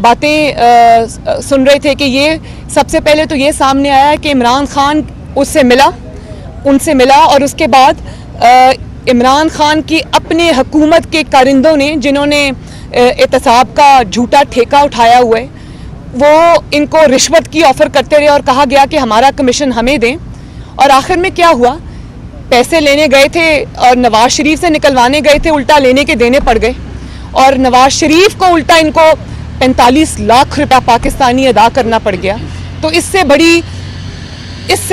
باتیں سن رہے تھے کہ یہ سب سے پہلے تو یہ سامنے آیا کہ عمران خان ان سے ملا اور اس کے بعد عمران خان کی اپنے حکومت کے کارندوں نے جنہوں نے احتساب کا جھوٹا ٹھیکہ اٹھایا ہوا ہے وہ ان کو رشوت کی آفر کرتے رہے اور کہا گیا کہ ہمارا کمیشن ہمیں دیں. اور آخر میں کیا ہوا, پیسے لینے گئے تھے اور نواز شریف سے نکلوانے گئے تھے, الٹا لینے کے دینے پڑ گئے اور نواز شریف کو الٹا ان کو 45 لاکھ روپیہ پاکستانی ادا کرنا پڑ گیا. تو اس سے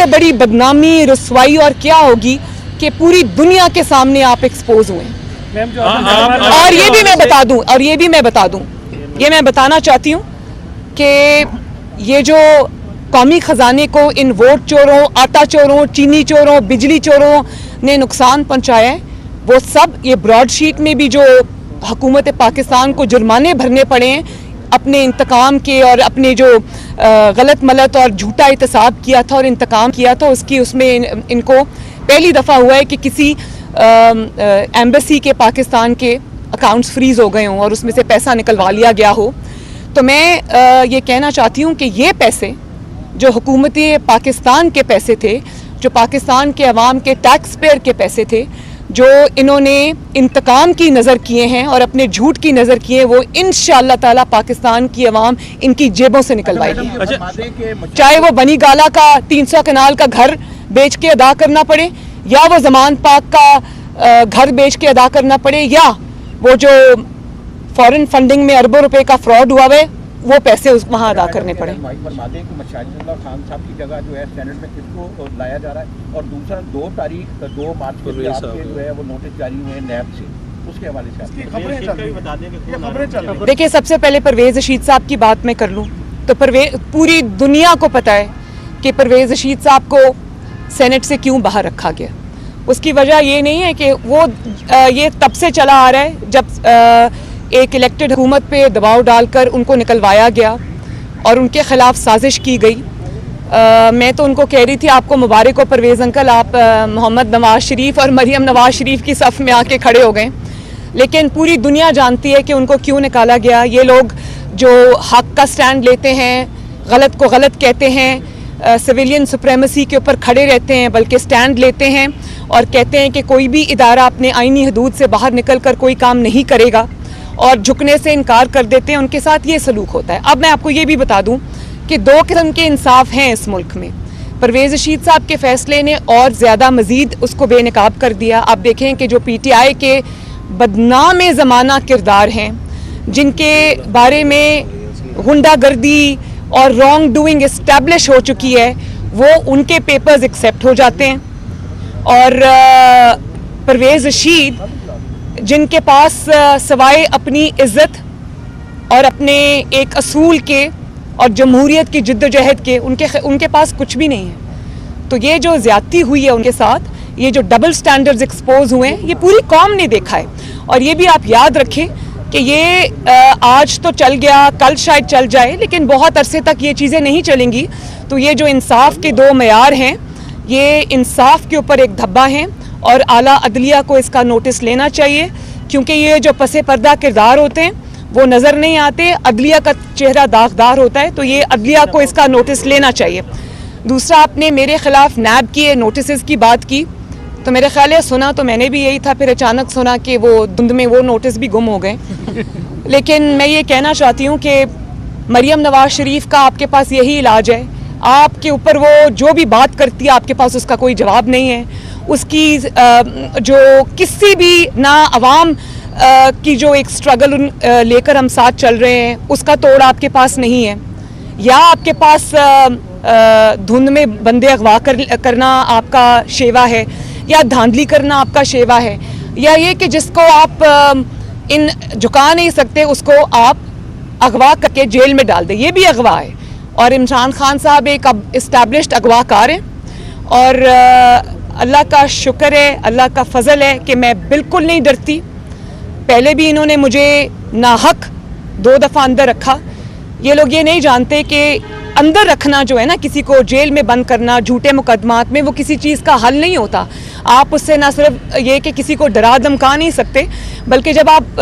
بڑی بدنامی, رسوائی اور کیا ہوگی کہ پوری دنیا کے سامنے آپ ایکسپوز ہوئے. اور یہ بھی میں بتا دوں, یہ میں بتانا چاہتی ہوں کہ یہ جو قومی خزانے کو ان ووٹ چوروں, آٹا چوروں, چینی چوروں, بجلی چوروں نے نقصان پہنچایا ہے, وہ سب یہ براڈ شیٹ میں بھی جو حکومت پاکستان کو جرمانے بھرنے پڑے ہیں اپنے انتقام کے اور اپنے جو غلط ملت اور جھوٹا احتساب کیا تھا اور انتقام کیا تھا اس میں ان کو پہلی دفعہ ہوا ہے کہ کسی ایمبیسی کے پاکستان کے اکاؤنٹس فریز ہو گئے ہوں اور اس میں سے پیسہ نکلوا لیا گیا ہو. تو میں یہ کہنا چاہتی ہوں کہ یہ پیسے جو حکومت پاکستان کے پیسے تھے, جو پاکستان کے عوام کے ٹیکس پیئر کے پیسے تھے, جو انہوں نے انتقام کی نظر کیے ہیں اور اپنے جھوٹ کی نظر کیے ہیں, وہ انشاءاللہ تعالی پاکستان کی عوام ان کی جیبوں سے نکلوائے گی. چاہے وہ بنی گالا کا 300 کنال کا گھر بیچ کے ادا کرنا پڑے, یا وہ زمان پاک کا گھر بیچ کے ادا کرنا پڑے, یا وہ جو فورن فنڈنگ میں اربوں روپے کا فراڈ ہوا ہے وہ پیسے وہاں ادا کرنے پڑے. مشاہد اللہ خان صاحب کی جگہ جو ہے سینٹ میں کس کو لایا جا رہا ہے, اور دوسرا 2 مارچ کو جو ہے وہ نوٹس جاری ہوئے ہیں نیب سے, اس کے حوالے سے دیکھیں سب سے پہلے پرویز رشید صاحب کی بات میں کر لوں تو پوری دنیا کو پتہ ہے کہ پرویز رشید صاحب کو سینٹ سے کیوں باہر رکھا گیا. اس کی وجہ یہ نہیں ہے کہ وہ یہ تب سے چلا آ رہا ہے جب ایک الیکٹڈ حکومت پہ دباؤ ڈال کر ان کو نکلوایا گیا اور ان کے خلاف سازش کی گئی. میں تو ان کو کہہ رہی تھی آپ کو مبارک ہو پرویز انکل, آپ محمد نواز شریف اور مریم نواز شریف کی صف میں آ کے کھڑے ہو گئے, لیکن پوری دنیا جانتی ہے کہ ان کو کیوں نکالا گیا. یہ لوگ جو حق کا سٹینڈ لیتے ہیں, غلط کو غلط کہتے ہیں, سویلین سپریمیسی کے اوپر کھڑے رہتے ہیں, بلکہ سٹینڈ لیتے ہیں اور کہتے ہیں کہ کوئی بھی ادارہ اپنے آئینی حدود سے باہر نکل کر کوئی کام نہیں کرے گا اور جھکنے سے انکار کر دیتے ہیں, ان کے ساتھ یہ سلوک ہوتا ہے. اب میں آپ کو یہ بھی بتا دوں کہ 2 قسم کے انصاف ہیں اس ملک میں. پرویز رشید صاحب کے فیصلے نے اور زیادہ مزید اس کو بے نقاب کر دیا. آپ دیکھیں کہ جو پی ٹی آئی کے بدنام زمانہ کردار ہیں, جن کے بارے میں غنڈہ گردی اور رانگ ڈوئنگ اسٹیبلش ہو چکی ہے, وہ ان کے پیپرز ایکسیپٹ ہو جاتے ہیں. اور پرویز رشید جن کے پاس سوائے اپنی عزت اور اپنے ایک اصول کے اور جمہوریت کی جد و جہد کے ان کے پاس کچھ بھی نہیں ہے. تو یہ جو زیادتی ہوئی ہے ان کے ساتھ, یہ جو ڈبل سٹینڈرڈز ایکسپوز ہوئے ہیں, یہ پوری قوم نے دیکھا ہے. اور یہ بھی آپ یاد رکھیں کہ یہ آج تو چل گیا, کل شاید چل جائے, لیکن بہت عرصے تک یہ چیزیں نہیں چلیں گی. تو یہ جو انصاف کے 2 معیار ہیں, یہ انصاف کے اوپر ایک دھبا ہیں اور اعلیٰ عدلیہ کو اس کا نوٹس لینا چاہیے, کیونکہ یہ جو پس پردہ کردار ہوتے ہیں وہ نظر نہیں آتے, عدلیہ کا چہرہ داغدار ہوتا ہے. تو یہ عدلیہ کو اس کا نوٹس لینا چاہیے. دوسرا, آپ نے میرے خلاف نیب کی نوٹسز کی بات کی, تو میرے خیال ہے سنا تو میں نے بھی یہی تھا, پھر اچانک سنا کہ وہ دھند میں وہ نوٹس بھی گم ہو گئے. لیکن میں یہ کہنا چاہتی ہوں کہ مریم نواز شریف کا آپ کے پاس یہی علاج ہے. آپ کے اوپر وہ جو بھی بات کرتی ہے آپ کے پاس اس کا کوئی جواب نہیں ہے. اس کی جو کسی بھی نہ عوام کی جو ایک سٹرگل لے کر ہم ساتھ چل رہے ہیں, اس کا توڑ آپ کے پاس نہیں ہے. یا آپ کے پاس دھند میں بندے اغوا کرنا آپ کا شیوا ہے, یا دھاندلی کرنا آپ کا شیوا ہے, یا یہ کہ جس کو آپ جھکا نہیں سکتے اس کو آپ اغوا کر کے جیل میں ڈال دیں, یہ بھی اغوا ہے. اور عمران خان صاحب ایک اسٹیبلشڈ اغوا کار ہیں, اور اللہ کا شکر ہے, اللہ کا فضل ہے کہ میں بالکل نہیں ڈرتی. پہلے بھی انہوں نے مجھے ناحق 2 دفعہ اندر رکھا. یہ لوگ یہ نہیں جانتے کہ اندر رکھنا جو ہے نا, کسی کو جیل میں بند کرنا جھوٹے مقدمات میں, وہ کسی چیز کا حل نہیں ہوتا. آپ اس سے نہ صرف یہ کہ کسی کو ڈرا دھمکا نہیں سکتے, بلکہ جب آپ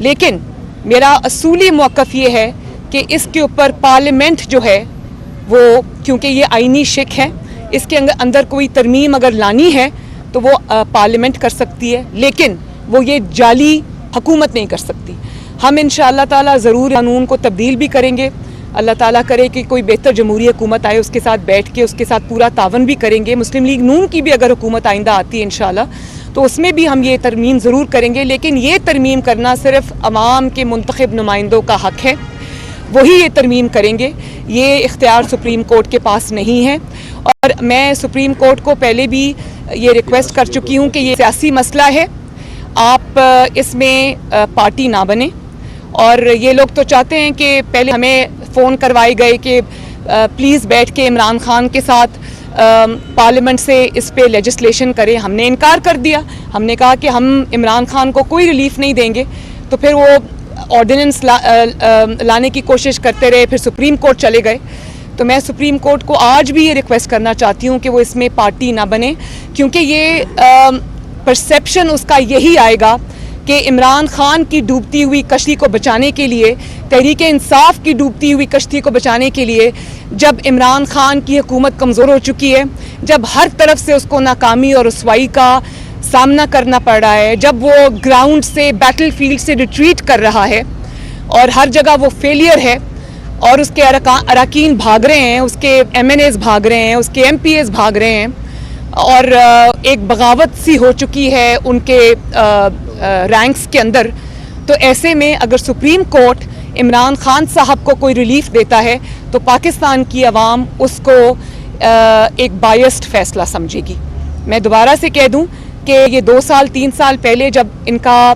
لیکن میرا اصولی موقف یہ ہے کہ اس کے اوپر پارلیمنٹ جو ہے وہ، کیونکہ یہ آئینی شک ہے، اس کے اندر کوئی ترمیم اگر لانی ہے تو وہ پارلیمنٹ کر سکتی ہے، لیکن وہ یہ جعلی حکومت نہیں کر سکتی. ہم انشاءاللہ تعالیٰ ضرور قانون کو تبدیل بھی کریں گے. اللہ تعالیٰ کرے کہ کوئی بہتر جمہوری حکومت آئے، اس کے ساتھ بیٹھ کے اس کے ساتھ پورا تعاون بھی کریں گے. مسلم لیگ نون کی بھی اگر حکومت آئندہ آتی ہے انشاءاللہ تو اس میں بھی ہم یہ ترمیم ضرور کریں گے، لیکن یہ ترمیم کرنا صرف عوام کے منتخب نمائندوں کا حق ہے، وہی یہ ترمیم کریں گے. یہ اختیار سپریم کورٹ کے پاس نہیں ہے. اور میں سپریم کورٹ کو پہلے بھی یہ ریکویسٹ کر چکی ہوں کہ یہ سیاسی مسئلہ ہے، آپ اس میں پارٹی نہ بنیں. اور یہ لوگ تو چاہتے ہیں کہ پہلے ہمیں فون کروائے گئے کہ پلیز بیٹھ کے عمران خان کے ساتھ پارلیمنٹ سے اس پہ لیجسلیشن کریں. ہم نے انکار کر دیا. ہم نے کہا کہ ہم عمران خان کو کوئی ریلیف نہیں دیں گے. تو پھر وہ آرڈیننس لانے کی کوشش کرتے رہے، پھر سپریم کورٹ چلے گئے. تو میں سپریم کورٹ کو آج بھی یہ ریکویسٹ کرنا چاہتی ہوں کہ وہ اس میں پارٹی نہ بنے، کیونکہ یہ پرسیپشن اس کا یہی آئے گا کہ عمران خان کی ڈوبتی ہوئی کشتی کو بچانے کے لیے، تحریک انصاف کی ڈوبتی ہوئی کشتی کو بچانے کے لیے، جب عمران خان کی حکومت کمزور ہو چکی ہے، جب ہر طرف سے اس کو ناکامی اور رسوائی کا سامنا کرنا پڑ رہا ہے، جب وہ گراؤنڈ سے، بیٹل فیلڈ سے ریٹریٹ کر رہا ہے اور ہر جگہ وہ فیلئر ہے اور اس کے اراکین بھاگ رہے ہیں، اس کے ایم این ایز بھاگ رہے ہیں، اس کے ایم پی ایز بھاگ رہے ہیں، اور ایک بغاوت سی ہو چکی ہے ان کے رینکس کے اندر. تو ایسے میں اگر سپریم کورٹ عمران خان صاحب کو کوئی ریلیف دیتا ہے تو پاکستان کی عوام اس کو ایک بائسڈ فیصلہ سمجھے گی. میں دوبارہ سے کہہ دوں کہ یہ 2 سال 3 سال پہلے جب ان کا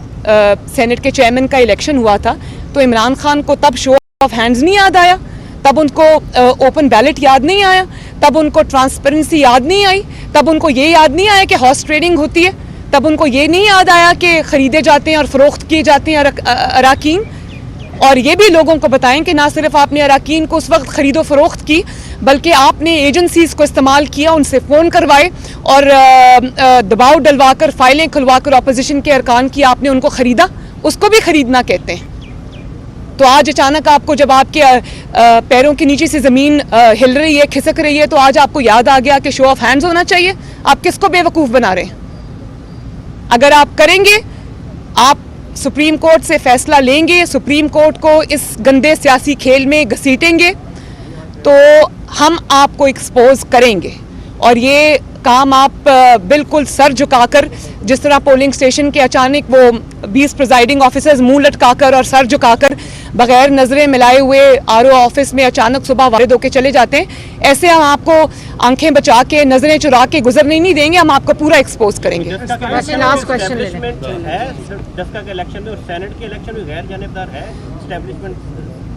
سینٹ کے چیئرمین کا الیکشن ہوا تھا تو عمران خان کو تب شو آف ہینڈز نہیں یاد آیا، تب ان کو اوپن بیلٹ یاد نہیں آیا، تب ان کو ٹرانسپیرنسی یاد نہیں آئی، تب ان کو یہ یاد نہیں آیا کہ ہارس ٹریڈنگ ہوتی ہے، تب ان کو یہ نہیں یاد آیا کہ خریدے جاتے ہیں اور فروخت کیے جاتے ہیں اراکین. اور یہ بھی لوگوں کو بتائیں کہ نہ صرف آپ نے اراکین کو اس وقت خرید و فروخت کی، بلکہ آپ نے ایجنسیز کو استعمال کیا، ان سے فون کروائے اور دباؤ ڈلوا کر، فائلیں کھلوا کر اپوزیشن کے ارکان کی آپ نے ان کو خریدا. اس کو بھی خریدنا کہتے ہیں. تو آج اچانک آپ کو جب آپ کے پیروں کے نیچے سے زمین ہل رہی ہے، کھسک رہی ہے، تو آج آپ کو یاد آ گیا کہ شو آف ہینڈز ہونا چاہیے. آپ کس کو بے وقوف بنا رہے ہیں؟ اگر آپ کریں گے، آپ سپریم کورٹ سے فیصلہ لیں گے، سپریم کورٹ کو اس گندے سیاسی کھیل میں گھسیٹیں گے، تو ہم آپ کو ایکسپوز کریں گے. اور یہ کام آپ بالکل سر جھکا کر، جس طرح پولنگ سٹیشن کے اچانک وہ 20 پریزائڈنگ آفیسرز منہ لٹکا کر اور سر جھکا کر بغیر نظریں ملائے ہوئے آر او آفس میں اچانک صبح وارد ہو کے چلے جاتے ہیں، ایسے ہم آپ کو آنکھیں بچا کے، نظریں چرا کے گزرنے نہیں دیں گے. ہم آپ کو پورا ایکسپوز کریں گے. لاسٹ کوشچن لے لیں. جسکا کے الیکشن میں اور سینٹ کے الیکشن میں غیر جانبدار ہے اسٹیبلشمنٹ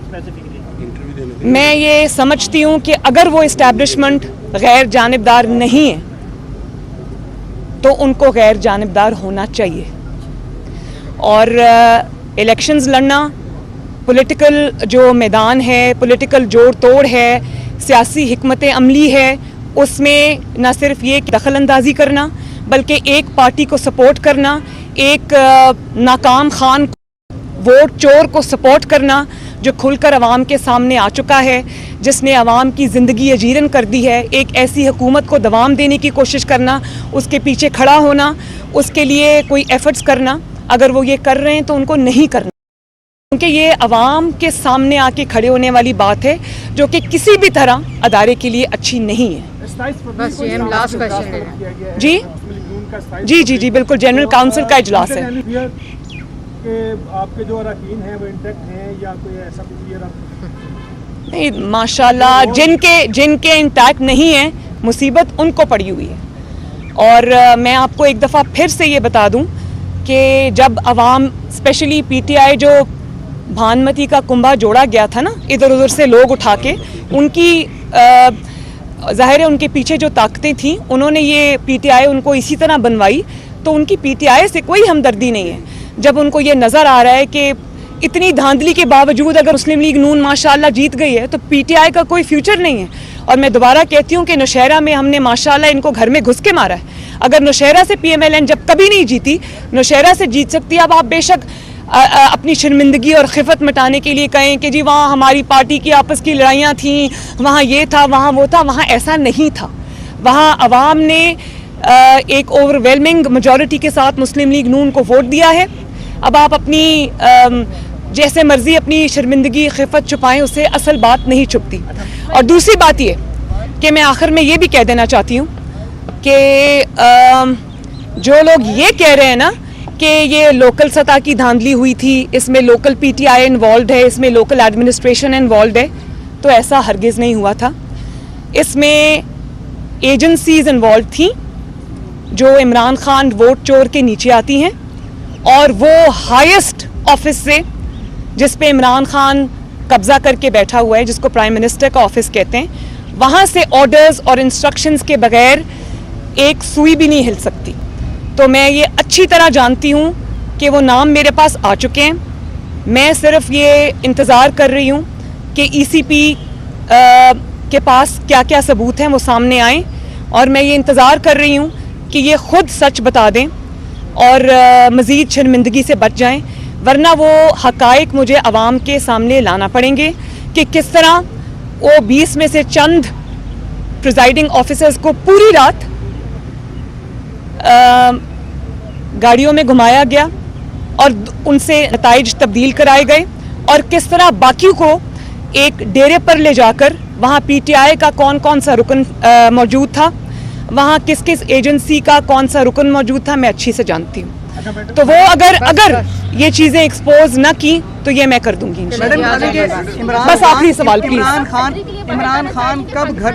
اسپیسیفکلی؟ میں یہ سمجھتی ہوں کہ اگر وہ اسٹیبلشمنٹ غیر جانبدار نہیں ہے تو ان کو غیر جانبدار ہونا چاہیے. اور الیکشنز لڑنا، پولیٹیکل جو میدان ہے، پولیٹیکل جوڑ توڑ ہے، سیاسی حکمت عملی ہے، اس میں نہ صرف یہ دخل اندازی کرنا بلکہ ایک پارٹی کو سپورٹ کرنا، ایک ناکام خان ووٹ چور کو سپورٹ کرنا جو کھل کر عوام کے سامنے آ چکا ہے، جس نے عوام کی زندگی اجیرن کر دی ہے. ایک ایسی حکومت کو دوام دینے کی کوشش کرنا، اس کے پیچھے کھڑا ہونا، اس کے لیے کوئی ایفرٹس کرنا. اگر وہ یہ کر رہے ہیں تو ان کو نہیں کرنا، کیونکہ یہ عوام کے سامنے آ کے کھڑے ہونے والی بات ہے جو کہ کسی بھی طرح ادارے کے لیے اچھی نہیں ہے. بس یہ ہم لاسٹ کوشچن لے لیں. جی جی جی جی بالکل، جنرل کاؤنسل کا اجلاس ہے. کہ آپ کے جو اراکین ہیں وہ انٹیکٹ ہیں یا کوئی ایسا کچھ؟ نہیں، ماشاءاللہ جن کے انٹیکٹ نہیں ہیں، مصیبت ان کو پڑی ہوئی ہے. اور میں آپ کو ایک دفعہ پھر سے یہ بتا دوں کہ جب عوام، اسپیشلی پی ٹی آئی، جو بھانمتی کا کنبھا جوڑا گیا تھا نا ادھر ادھر سے لوگ اٹھا کے، ان کی ظاہر ہے ان کے پیچھے جو طاقتیں تھیں، انہوں نے یہ پی ٹی آئی ان کو اسی طرح بنوائی. تو ان کی پی ٹی آئی سے کوئی ہمدردی نہیں ہے. جب ان کو یہ نظر آ رہا ہے کہ اتنی دھاندلی کے باوجود اگر مسلم لیگ نون ماشاءاللہ جیت گئی ہے تو پی ٹی آئی کا کوئی فیوچر نہیں ہے. اور میں دوبارہ کہتی ہوں کہ نوشہرہ میں ہم نے ماشاءاللہ ان کو گھر میں گھس کے مارا ہے. اگر نوشہرہ سے پی ایم ایل این جب کبھی نہیں جیتی، نوشہرہ سے جیت سکتی ہے. اب آپ بے شک اپنی شرمندگی اور خفت مٹانے کے لیے کہیں کہ جی وہاں ہماری پارٹی کی آپس کی لڑائیاں تھیں, وہاں یہ تھا, وہاں وہ تھا. وہاں ایسا نہیں تھا. وہاں عوام نے ایک اوور ویلمنگ میجورٹی کے ساتھ مسلم لیگ نون کو ووٹ دیا ہے. اب آپ اپنی جیسے مرضی اپنی شرمندگی خفت چھپائیں, اس سے اصل بات نہیں چھپتی. اور دوسری بات یہ کہ میں آخر میں یہ بھی کہہ دینا چاہتی ہوں کہ جو لوگ یہ کہہ رہے ہیں نا کہ یہ لوکل سطح کی دھاندلی ہوئی تھی, اس میں local P T I involved ہے, اس میں لوکل ایڈمنسٹریشن انوالوڈ ہے, تو ایسا ہرگز نہیں ہوا تھا. اس میں ایجنسیز انوالوڈ تھیں جو عمران خان ووٹ چور کے نیچے آتی ہیں, اور وہ ہائیسٹ آفس سے جس پہ عمران خان قبضہ کر کے بیٹھا ہوا ہے, جس کو پرائم منسٹر کا آفس کہتے ہیں, وہاں سے آرڈرز اور انسٹرکشنز کے بغیر ایک سوئی بھی نہیں ہل سکتی. تو میں یہ اچھی طرح جانتی ہوں کہ وہ نام میرے پاس آ چکے ہیں. میں صرف یہ انتظار کر رہی ہوں کہ ای سی پی کے پاس کیا کیا ثبوت ہیں وہ سامنے آئیں, اور میں یہ انتظار کر رہی ہوں کہ یہ خود سچ بتا دیں اور مزید شرمندگی سے بچ جائیں, ورنہ وہ حقائق مجھے عوام کے سامنے لانا پڑیں گے کہ کس طرح وہ 20 میں سے چند پریزائڈنگ آفیسرز کو پوری رات گاڑیوں میں گھمایا گیا اور ان سے نتائج تبدیل کرائے گئے, اور کس طرح باقیوں کو ایک ڈیرے پر لے جا کر وہاں پی ٹی آئی کا کون کون سا رکن موجود تھا, وہاں کس کس ایجنسی کا کون سا رکن موجود تھا, میں اچھی سے جانتی ہوں. تو وہ اگر یہ چیزیں ایکسپوز نہ کی تو یہ میں کر دوں گی. بس آخری سوال پلیز. عمران خان کب گھر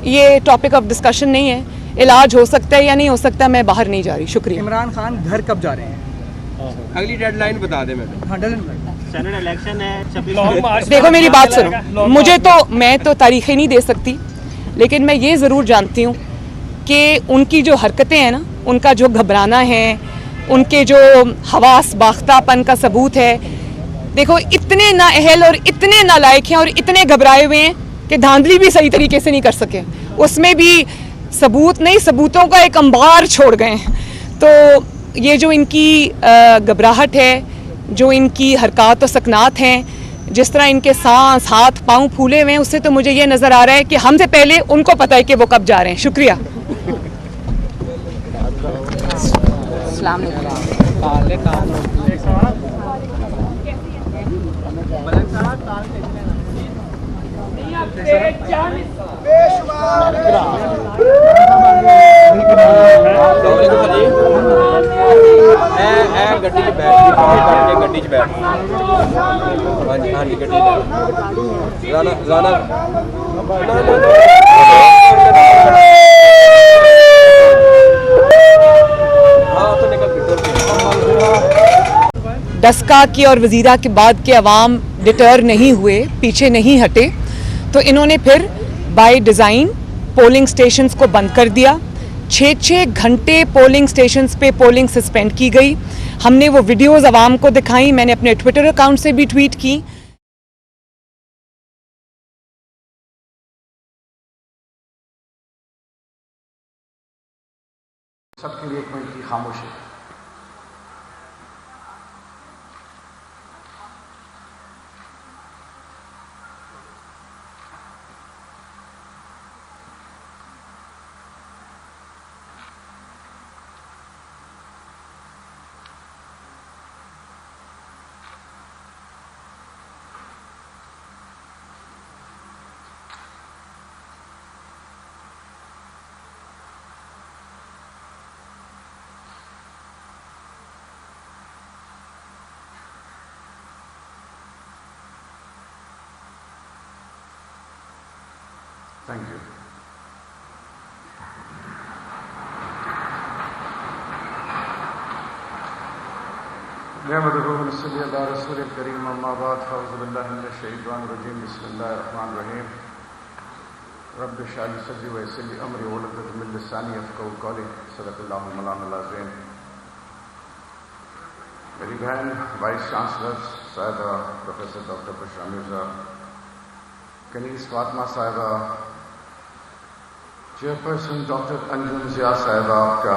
یہ ٹاپک آف ڈسکشن نہیں ہے. علاج ہو سکتا ہے یا نہیں ہو سکتا, میں باہر نہیں جا رہی. شکریہ. عمران خان گھر کب جا رہے ہیں؟ اگلی ڈیڈ لائن بتا دیں. سینٹ الیکشن ہے. دیکھو میری بات سنو, میں تو تاریخیں نہیں دے سکتی, لیکن میں یہ ضرور جانتی ہوں کہ ان کی جو حرکتیں ہیں نا, ان کا جو گھبرانا ہے, ان کے جو حواس باختہ پن کا ثبوت ہے. دیکھو اتنے نااہل اور اتنے نالائق ہیں اور اتنے گھبرائے ہوئے ہیں کہ دھاندلی بھی صحیح طریقے سے نہیں کر سکے. اس میں بھی ثبوت نہیں, ثبوتوں کا ایک انبار چھوڑ گئے ہیں. تو یہ جو ان کی گھبراہٹ ہے, جو ان کی حرکات و سکنات ہیں, جس طرح ان کے سانس ہاتھ پاؤں پھولے ہوئے ہیں, اس سے تو مجھے یہ نظر آ رہا ہے کہ ہم سے پہلے ان کو پتہ ہے کہ وہ کب جا رہے ہیں. شکریہ. السلام ڈسکا کی اور وزیرہ کے بعد کے عوام ڈٹر نہیں ہوئے, پیچھے نہیں ہٹے, تو انہوں نے پھر بائی ڈیزائن پولنگ سٹیشنز کو بند کر دیا. 6 گھنٹے پولنگ سٹیشنز پہ پولنگ سسپینڈ کی گئی. ہم نے وہ ویڈیوز عوام کو دکھائیں, میں نے اپنے ٹویٹر اکاؤنٹ سے بھی ٹویٹ کی. سب کے لیے ایک منٹ کی خاموشی. Thank you. نحمده ونصلي على رسول الكريم اما بعد فاعوذ بالله من الشيطان الرجيم بسم الله الرحمن الرحيم رب اشرح لي صدري ويسر لي امري واحلل عقدة من لساني يفقهوا قولي صدق الله مولانا العظيم. میری بہن وائس چانسلر صاحبہ پروفیسر ڈاکٹر بشرا مرزا, کنیز فاطمہ صاحبہ, چیئرپرسن ڈاکٹر انجم ضیاء صاحبہ, آپ کا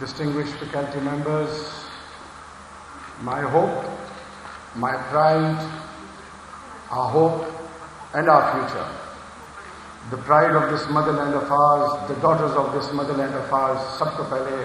distinguished faculty members, my hope, my pride, our hope and our future, the pride of this motherland of ours, the daughters of this motherland of ours, sabko pehle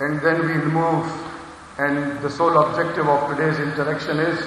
and then we'll move, and the sole objective of today's interaction is